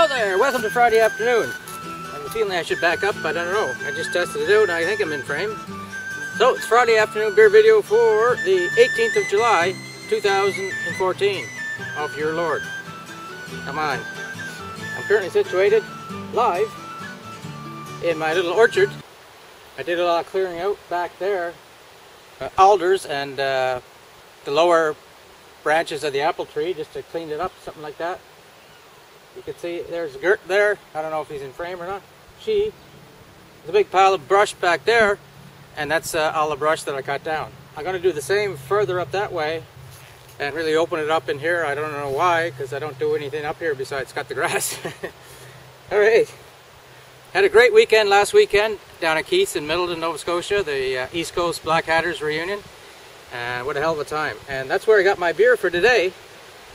there, welcome to Friday afternoon. I have a feeling I should back up, but I don't know. I just tested it out and I think I'm in frame. So it's Friday afternoon beer video for the 18th of July 2014 of your Lord. Come on. I'm currently situated live in my little orchard. I did a lot of clearing out back there. Alders and the lower branches of the apple tree just to clean it up, something like that. You can see there's Gert there. I don't know if he's in frame or not. There's a big pile of brush back there, and that's all the brush that I cut down. I'm going to do the same further up that way and really open it up in here. I don't know why, because I don't do anything up here besides cut the grass. Alright. Had a great weekend last weekend down at Keith's in Middleton, Nova Scotia, the East Coast Black Hatters reunion. And what a hell of a time. And that's where I got my beer for today.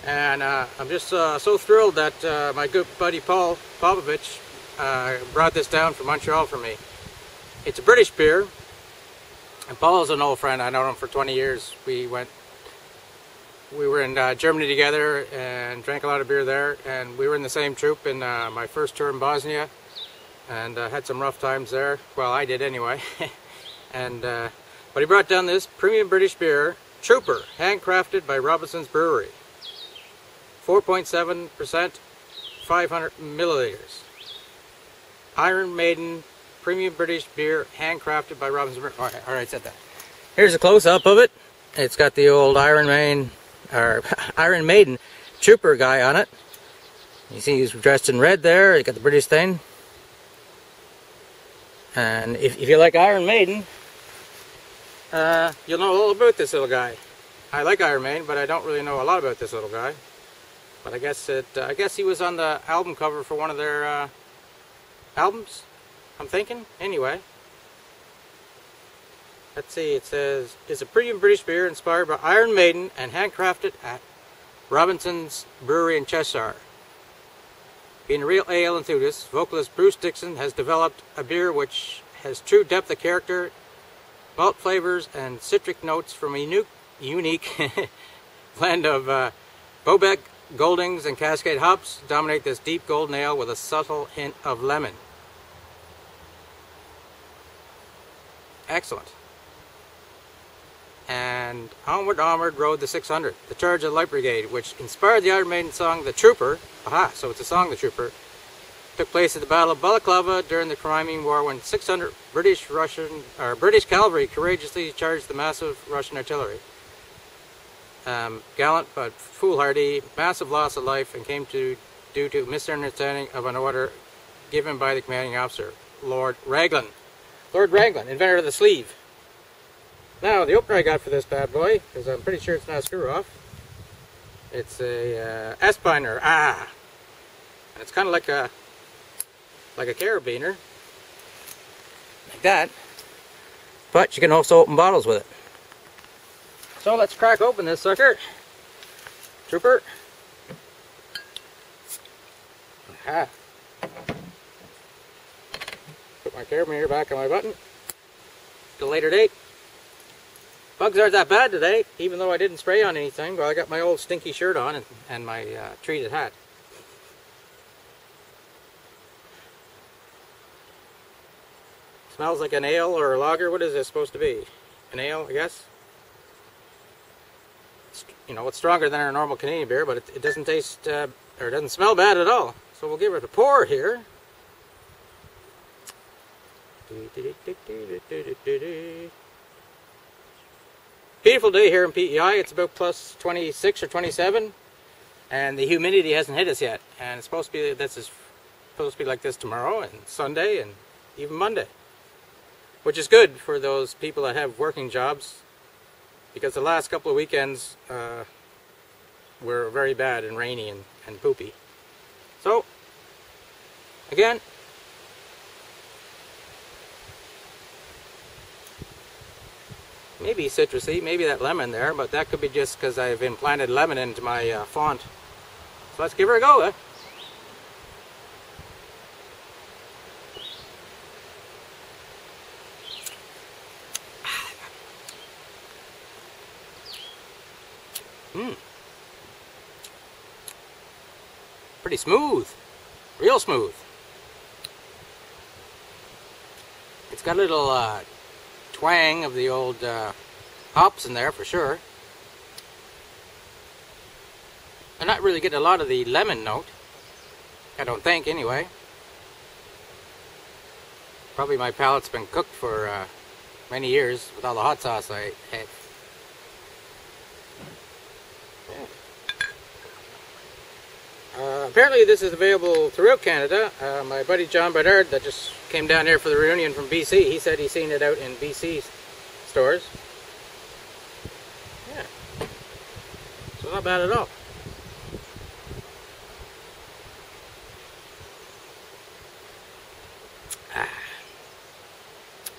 And I'm just so thrilled that my good buddy Paul Popovich brought this down from Montreal for me. It's a British beer. And Paul's an old friend. I know him for 20 years. We were in Germany together and drank a lot of beer there. And we were in the same troop in my first tour in Bosnia. And had some rough times there. Well, I did anyway. And but he brought down this premium British beer, Trooper, handcrafted by Robinson's Brewery. 4.7%, 500 milliliters. Iron Maiden premium British beer, handcrafted by Robinson's Brewery. Alright, said that. Here's a close-up of it. It's got the old Iron Maiden Trooper guy on it. You see he's dressed in red there. He got the British thing. And if you like Iron Maiden, you'll know a little about this little guy. I like Iron Maiden, but I don't really know a lot about this little guy. But I guess he was on the album cover for one of their albums, I'm thinking. Anyway, let's see. It says it's a premium British beer inspired by Iron Maiden and handcrafted at Robinson's Brewery in Cheshire. Being a real ale enthusiast, vocalist Bruce Dixon has developed a beer which has true depth of character, malt flavors, and citric notes from a unique blend of Bobek, Goldings, and Cascade hops dominate this deep golden ale with a subtle hint of lemon. Excellent. And onward rode the 600, the charge of the Light Brigade, which inspired the Iron Maiden song The Trooper. Aha, so it's a song, The Trooper. Took place at the Battle of Balaclava during the Crimean War when 600 British cavalry courageously charged the massive Russian artillery. Gallant but foolhardy, massive loss of life, and came due to misunderstanding of an order given by the commanding officer, Lord Raglan. Lord Raglan, inventor of the sleeve. Now, the opener I got for this bad boy, because I'm pretty sure it's not a screw-off, it's a Espiner. And it's kind of like a carabiner, like that, but you can also open bottles with it. So let's crack open this sucker. Trooper. Aha. Put my carabiner back on my button. Till later date. Bugs aren't that bad today, even though I didn't spray on anything. Well, I got my old stinky shirt on and my treated hat. Smells like an ale or a lager. What is this supposed to be? An ale, I guess? You know, it's stronger than our normal Canadian beer, but it doesn't taste, or it doesn't smell bad at all. So we'll give it a pour here. Beautiful day here in PEI. It's about plus 26 or 27, and the humidity hasn't hit us yet. And it's supposed to be like this tomorrow and Sunday and even Monday, which is good for those people that have working jobs, because the last couple of weekends were very bad and rainy and poopy. So, again, maybe citrusy, maybe that lemon there, but that could be just because I've implanted lemon into my font. So let's give her a go, eh? Pretty smooth. real smooth. It's got a little twang of the old hops in there for sure. I'm not really getting a lot of the lemon note. I don't think, anyway. Probably my palate's been cooked for many years with all the hot sauce I had. Apparently this is available throughout Canada. My buddy John Bernard that just came down here for the reunion from BC, he said he's seen it out in BC stores. Yeah. So not bad at all.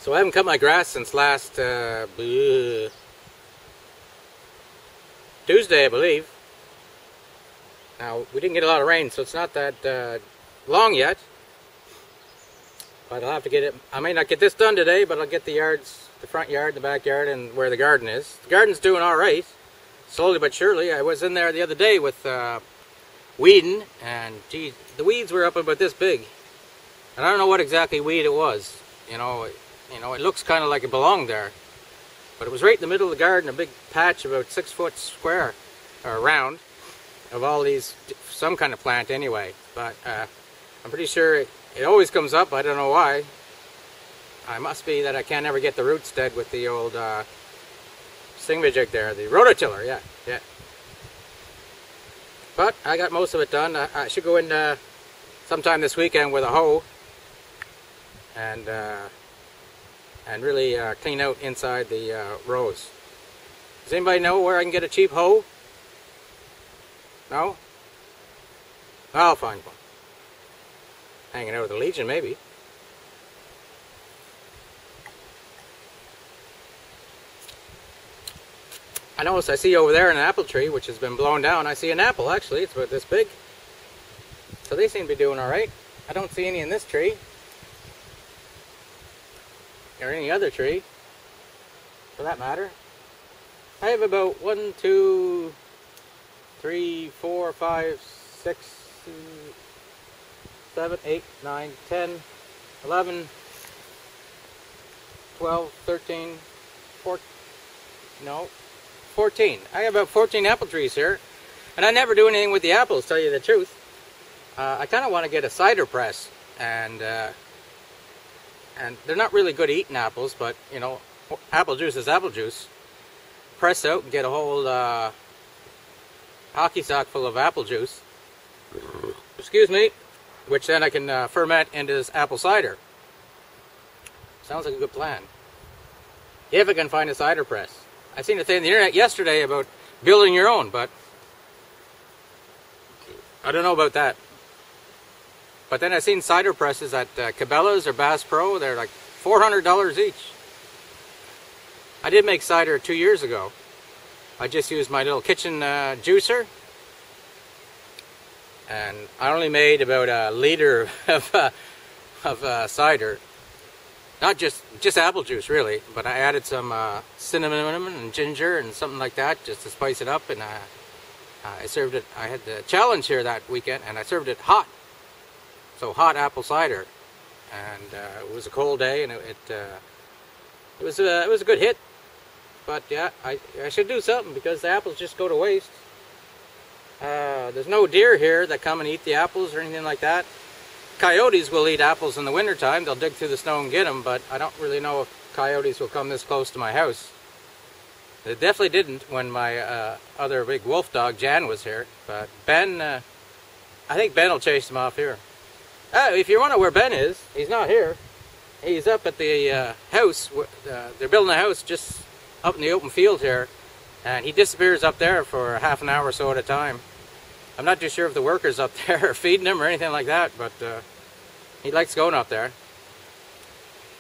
So I haven't cut my grass since last Tuesday, I believe. Now, we didn't get a lot of rain, so it's not that long yet. But I'll have to get it. I may not get this done today, but I'll get the yards, the front yard, the backyard, and where the garden is. The garden's doing all right, slowly but surely. I was in there the other day with weeding, and geez, the weeds were up about this big. And I don't know what exactly weed it was. You know, it looks kind of like it belonged there. But it was right in the middle of the garden, a big patch about 6 foot square, or round, of all these, some kind of plant anyway. But I'm pretty sure it always comes up. I don't know why. I must be that I can't ever get the roots dead with the old thingamajig there, the rototiller, yeah. But I got most of it done. I should go in sometime this weekend with a hoe and really clean out inside the rows. Does anybody know where I can get a cheap hoe? No? I'll find one. Hanging out with the Legion, maybe. I notice I see over there an apple tree which has been blown down. I see an apple actually, it's about this big. So they seem to be doing alright. I don't see any in this tree. Or any other tree, for that matter. I have about 1, 2, 3, 4, 5, 6, 7, 8, 9, 10, 11, 12, 13, 14. I have about 14 apple trees here. And I never do anything with the apples, tell you the truth. I kind of want to get a cider press. And they're not really good eating apples, but, you know, apple juice is apple juice. Press out and get a whole hockey sock full of apple juice. Excuse me. Which then I can ferment into this apple cider. Sounds like a good plan. If I can find a cider press. I seen a thing on the internet yesterday about building your own, but I don't know about that. But then I seen cider presses at Cabela's or Bass Pro. They're like $400 each. I did make cider 2 years ago. I just used my little kitchen juicer. And I only made about a liter of cider. Not just apple juice, really. But I added some cinnamon and ginger and something like that just to spice it up. And I served it. I had the challenge here that weekend, and I served it hot. So hot apple cider, and it was a cold day, and it was a good hit. But yeah, I should do something because the apples just go to waste. There's no deer here that come and eat the apples or anything like that. Coyotes will eat apples in the wintertime. They'll dig through the snow and get them, but I don't really know if coyotes will come this close to my house. They definitely didn't when my other big wolf dog Jan was here. But Ben, I think Ben will chase them off here. If you wonder where Ben is, he's not here. He's up at the house. They're building a house just up in the open field here. And he disappears up there for half an hour or so at a time. I'm not too sure if the workers up there are feeding him or anything like that, but he likes going up there.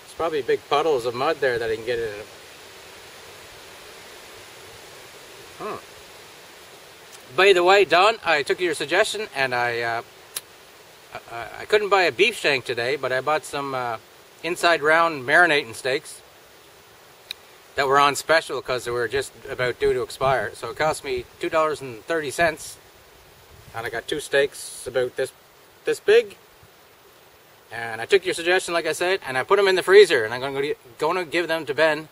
There's probably big puddles of mud there that he can get in. By the way, Don, I took your suggestion, and I couldn't buy a beef shank today, but I bought some inside round marinating steaks that were on special because they were just about due to expire. So it cost me $2.30, and I got 2 steaks about this big, And I took your suggestion, like I said, and I put them in the freezer. And I'm going to give them to Ben,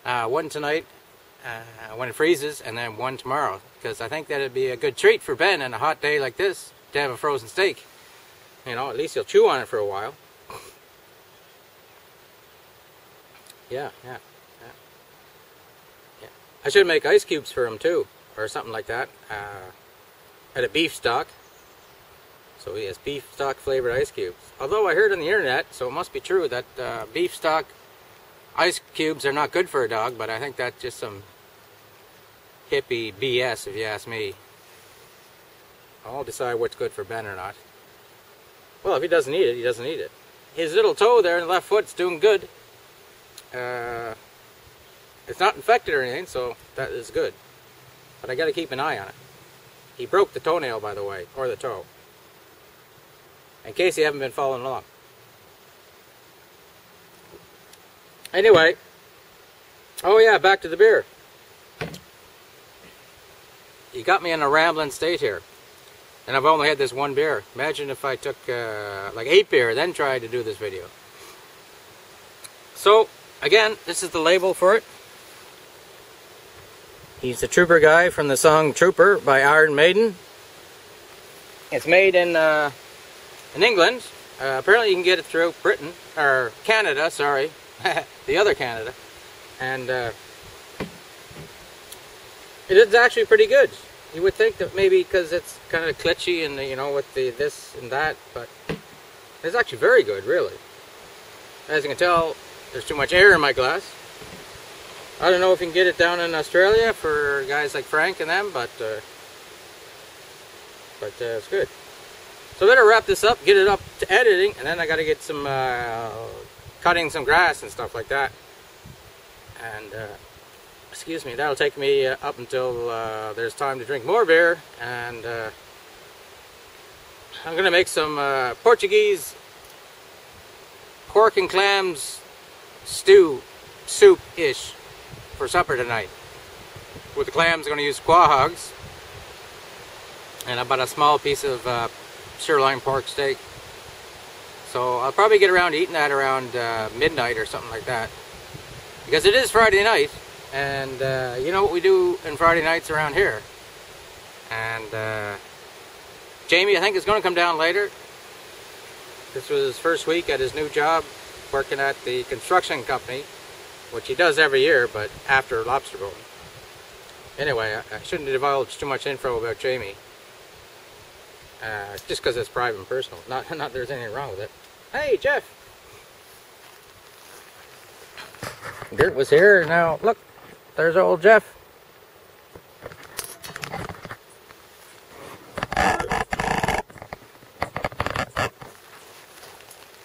one tonight when it freezes, and then one tomorrow. Because I think that it'd be a good treat for Ben on a hot day like this to have a frozen steak. You know, at least he'll chew on it for a while. Yeah. I should make ice cubes for him too, or something like that. Had a beef stock. So he has beef stock flavored ice cubes. Although I heard on the internet, so it must be true, that beef stock ice cubes are not good for a dog, but I think that's just some hippie BS if you ask me. I'll decide what's good for Ben or not. Well, if he doesn't eat it, he doesn't eat it. His little toe there in the left foot's doing good. It's not infected or anything, so that is good. But I got to keep an eye on it. He broke the toenail, by the way, or the toe. In case you haven't been following along. Anyway, oh yeah, back to the beer. You got me in a rambling state here. And I've only had this one beer. Imagine if I took like 8 beer, then tried to do this video. So, again, this is the label for it. He's the Trooper guy from the song Trooper by Iron Maiden. It's made in England. Apparently you can get it through Britain, or Canada, sorry. The other Canada. And it is actually pretty good. You would think that maybe because it's kind of glitchy and, you know, with the this and that, but it's actually very good, really. As you can tell, there's too much air in my glass. I don't know if you can get it down in Australia for guys like Frank and them, but it's good. So I better wrap this up, get it up to editing, and then I got to get some cutting some grass and stuff like that. And excuse me, that'll take me up until there's time to drink more beer, and I'm going to make some Portuguese pork and clams stew, soup-ish, for supper tonight. With the clams, I'm going to use quahogs, and about a small piece of sirloin pork steak. So I'll probably get around to eating that around midnight or something like that, because it is Friday night, and you know what we do on Friday nights around here. And Jamie, I think, is going to come down later. This was his first week at his new job, working at the construction company, which he does every year, but after lobster boating. Anyway, I shouldn't divulge too much info about Jamie. Just because it's private and personal. Not there's anything wrong with it. Hey, Jeff! Gert was here, now look, there's old Jeff.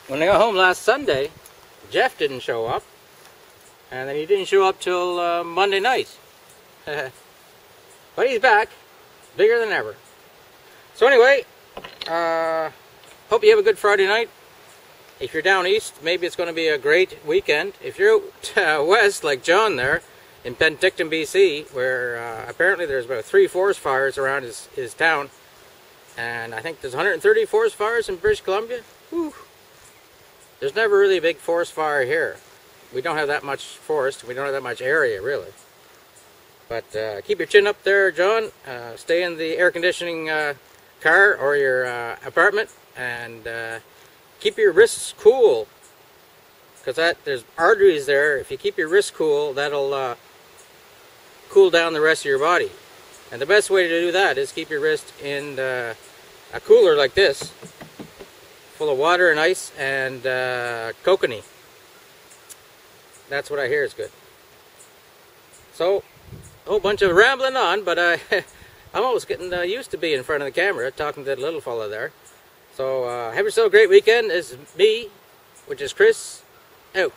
When I got home last Sunday, Jeff didn't show up. And then he didn't show up till Monday night. But he's back, bigger than ever. So anyway, hope you have a good Friday night. If you're down east, maybe it's going to be a great weekend. If you're west, like John there, in Penticton, BC, where apparently there's about 3 forest fires around his town. And I think there's 130 forest fires in British Columbia. Whew. There's never really a big forest fire here. We don't have that much forest. We don't have that much area, really. But keep your chin up there, John. Stay in the air conditioning car or your apartment, and keep your wrists cool. Because there's arteries there. If you keep your wrists cool, that'll cool down the rest of your body. And the best way to do that is keep your wrist in a cooler like this, full of water and ice and kokanee. That's what I hear is good. So, a whole bunch of rambling on, but I'm almost getting used to being in front of the camera, talking to that little fella there. So, have yourself a great weekend. This is me, which is Chris, out.